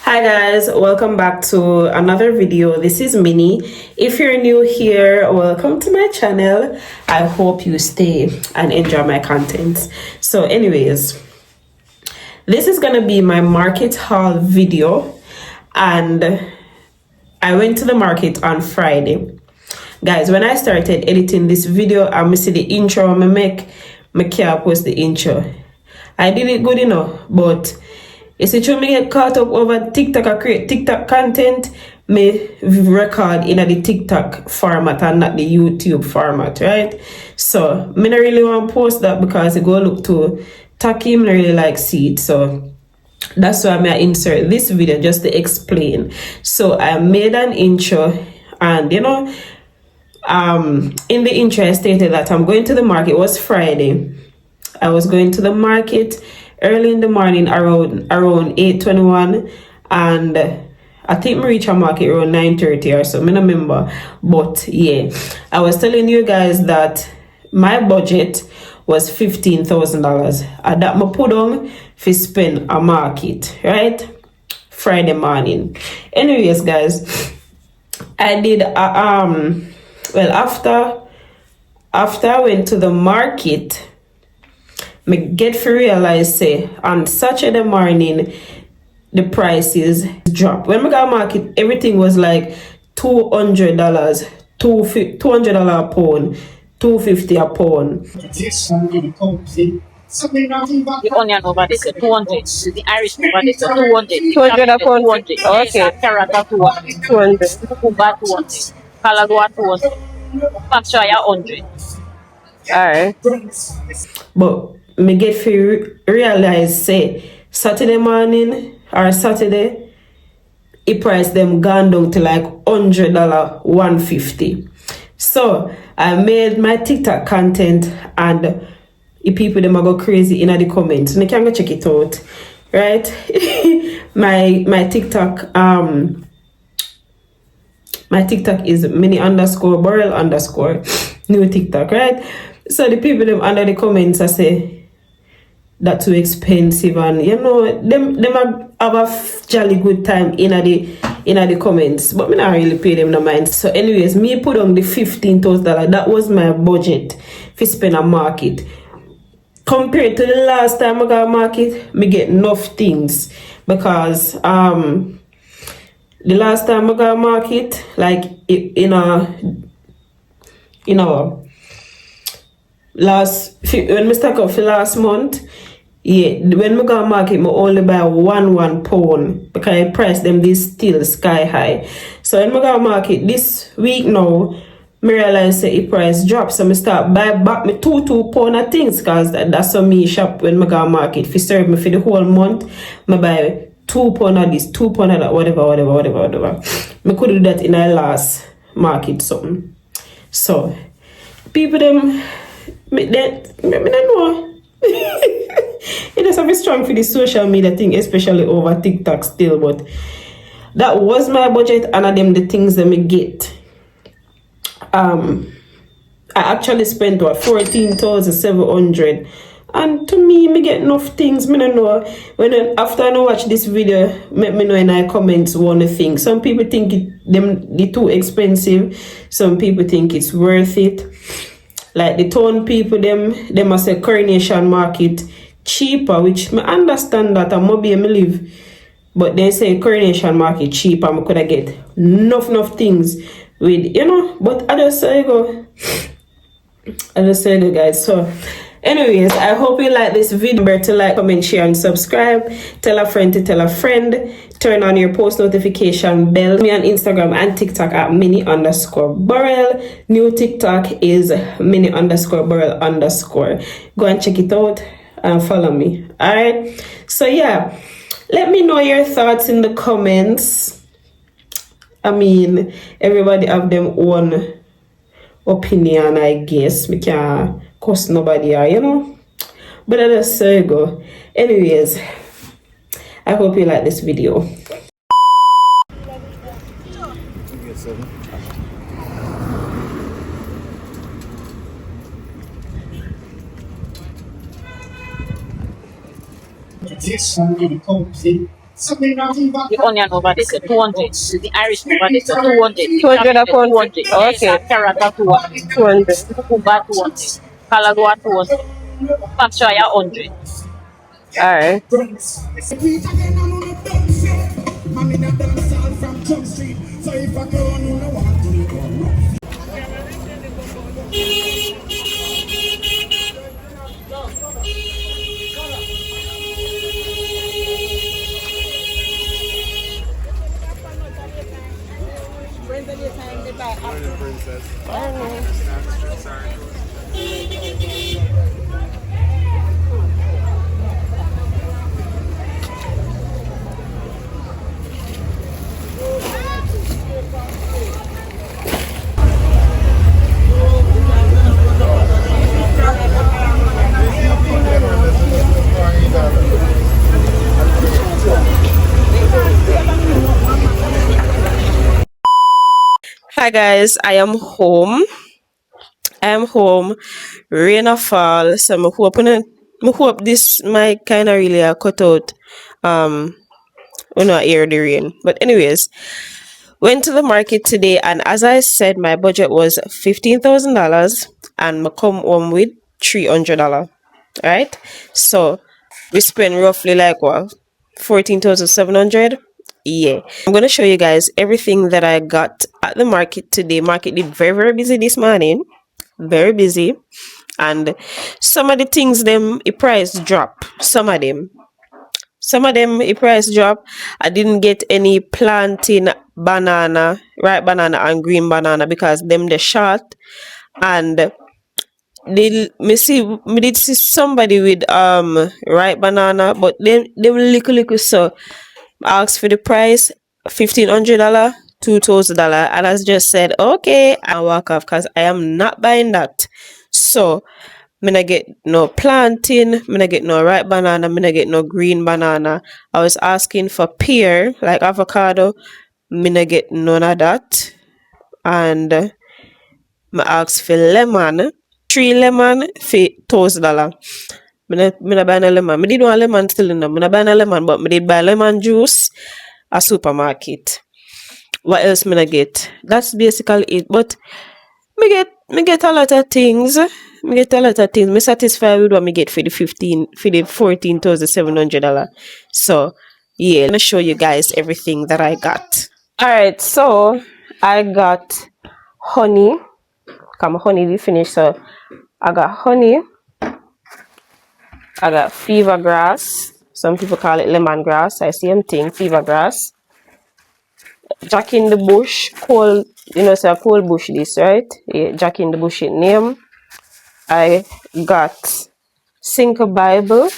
Hi guys, welcome back to another video. This is Minnie. If you're new here, welcome to my channel. I hope you stay and enjoy my content. So anyways, this is gonna be my market haul video, and I went to the market on Friday. Guys, when I started editing this video, I missed the intro I can't post the intro. I did it good enough, but you see, me get caught up over TikTok. I create TikTok content, me record in the TikTok format and not the YouTube format, right? So, me not really want to post that because it go look too tacky. Me not really like see it. So, that's why I insert this video just to explain. So, I made an intro, and in the intro I stated that I'm going to the market. It was Friday. I was going to the market early in the morning around 8:21, and I think we reached a market around 9:30 or so. I don't remember, but yeah, I was telling you guys that my budget was $15,000. That I put on for spend a market, right? Friday morning. Anyways, guys, I did after I went to the market, me get to realize say on Saturday morning the prices drop. When we got market, everything was like $200, $200 a pound, $250 a pound. The onion over this is 200. The Irish over this is 200. 200 a pound. 200. Okay. Carrot 200. 200. Cucumber 200. Calagua 200. Papaya 100. Alright. But me get to realize say Saturday morning or Saturday, it price them gone down to like $100, $150. So I made my TikTok content, and the people them go crazy in the comments. And you can go check it out, right? my TikTok is Minnie_Burrell_ new TikTok, right? So the people them under the comments I say that's too expensive, and them have a jolly good time in the comments, but me not really pay them no mind. So anyways, me put on the $15,000. That was my budget for spend a market. Compared to the last time I got a market, me get enough things, because the last time I got a market, like when we stack up for last month, yeah, when we go to market, I only buy one pound because I price them this still sky high. So when we go to market this week now, I realize that the price drops, so I start buy back me two pound of things, because that's how me shop when I go to market. If you serve me for the whole month, I buy 2 pound of this, 2 pound of that, whatever. I could do that in our last market something. So people them me don't know. It is a strong for the social media thing, especially over TikTok still, but that was my budget, and them the things that me get. I actually spent $14,700, and to me get enough things. Me don't know, after I watch this video, let me know in the comments one thing. Some people think they too expensive, some people think it's worth it. Like the town people, them must say Coronation Market cheaper, which I understand that I might be able to live. But they say Coronation Market cheaper, I could get enough things with, but I just say go, guys. So anyways, I hope you like this video. Remember to like, comment, share, and subscribe. Tell a friend to tell a friend. Turn on your post notification bell. Me on Instagram and TikTok at Minnie_Burrell. New TikTok is Minnie_Burrell_. Go and check it out and follow me. Alright. So yeah, let me know your thoughts in the comments. I mean, everybody have them own opinion, I guess. We can't cuss nobody out, But I just say go. Anyways, I hope you like this video. This one, The onion over there, so 200. The Irish over there, so 200. The 200 cabbage, upon. 200. Yes, Okay. carrot, 200. 200. Cucumber, 200. Calagua, 200. Pak choya, 100. Alright. Hi guys, I am home. Rain or fall, so I hope this might kind of really cut out when I hear the rain. But anyways, went to the market today, and as I said, my budget was $15,000, and I come home with $300. Right, so we spent roughly like what, 14,700. Yeah, I'm gonna show you guys everything that I got at the market today. Market did very busy this morning, very busy, and some of the things them a price drop. Some of them a price drop. I didn't get any plantain banana, ripe banana and green banana because them the short, and me did see somebody with ripe banana, but they will little so ask for the price $1,500, $2,000, and I just said okay and walk off because I am not buying that. So me not get no plantain, me not get no ripe banana, me not get no green banana. I was asking for pear like avocado, me not get none of that, and me asked for lemon, 3 lemon for $1,000. Me not buy no lemon. Me did want lemon still in them. Me not buy no lemon, but me did buy lemon juice a supermarket. What else me not get? That's basically it. But me get a lot of things. Me get a lot of things. Me satisfied with what me get for the $14,700. So yeah, I'm gonna show you guys everything that I got. Alright, so I got honey. Come honey did finish, so I got honey. I got fever grass. Some people call it lemongrass. I same thing, fever grass. Jack in the bush, cold, it's a cold bush this, right? Yeah, Jack in the bush it name. I got Cinco Bible.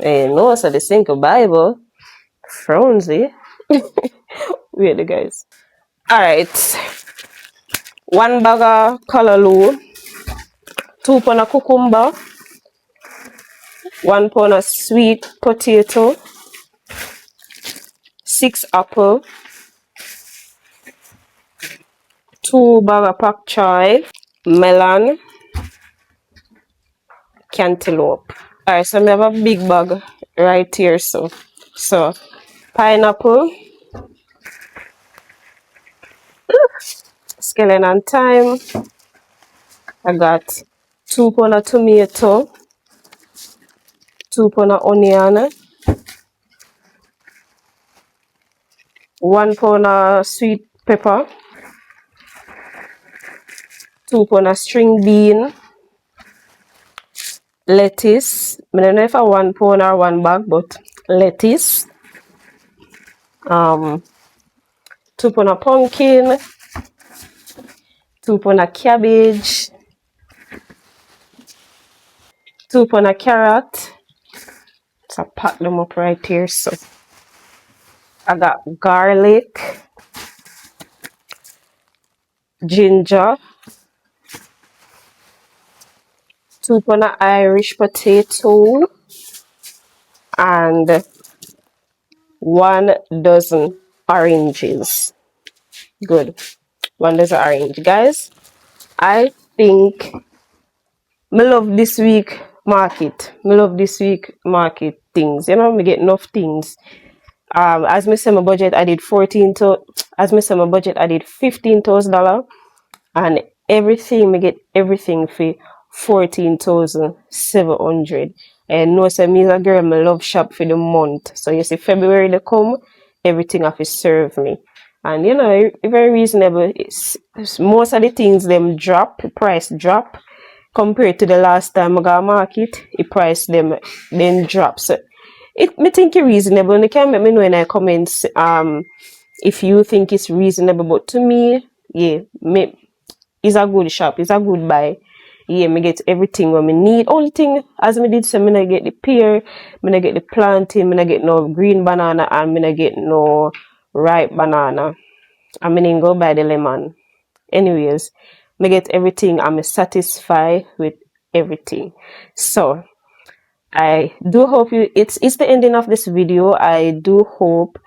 No, so the Cinco Bible. Frownsy. Wait, the guys. Alright. 1 bag of callaloo. 2 pound of cucumber. 1 pound of sweet potato. 6 apple. 2 bag of pak choy. Melon. Cantaloupe. Alright, so I have a big bag right here. So pineapple, skeleton and thyme. I got 2 pound of tomato, 2 pound of onion, 1 pound of sweet pepper, 2 pound of string bean, lettuce. I don't know if I 1 pound or 1 bag, but lettuce. 2 pound of pumpkin, 2 pound of cabbage, 2 pound of carrot. So I pack them up right here. So I got garlic, ginger, 2 pound of Irish potato, and 1 dozen oranges. Good. 1 dozen orange. Guys, I think I love this week market. Me love this week market things. You know, me get enough things. As me say my budget I did 14 to as me say my budget I did $15,000 and everything me get everything for 14,700. And no say me as a girl me love shop for the month. So you see February they come, everything have to serve me. And you know, very reasonable. It's most of the things them drop, price drop compared to the last time I got market, the price them then drop. So it me think it reasonable. And you can let me know in the comments if you think it's reasonable. But to me, yeah, me it's a good shop, it's a good buy. Yeah, me get everything what me need. Only thing as me did say, me not get the pear, me not get the plantain, me not get no green banana, and me not get no ripe banana. I mean go buy the lemon. Anyways, me get everything. I'm satisfied with everything. So I do hope you it's the ending of this video. I do hope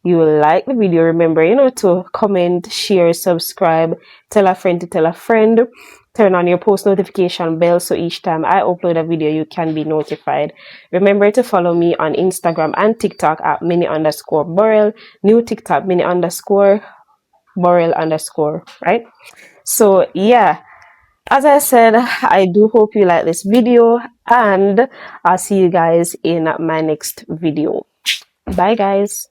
you like the video. Remember, you know, to comment, share, subscribe, tell a friend to tell a friend, turn on your post notification bell so each time I upload a video you can be notified. Remember to follow me on Instagram and TikTok at mini_Burrell, new TikTok mini_Burrell_, right? So yeah, as I said, I do hope you like this video and I'll see you guys in my next video. Bye guys.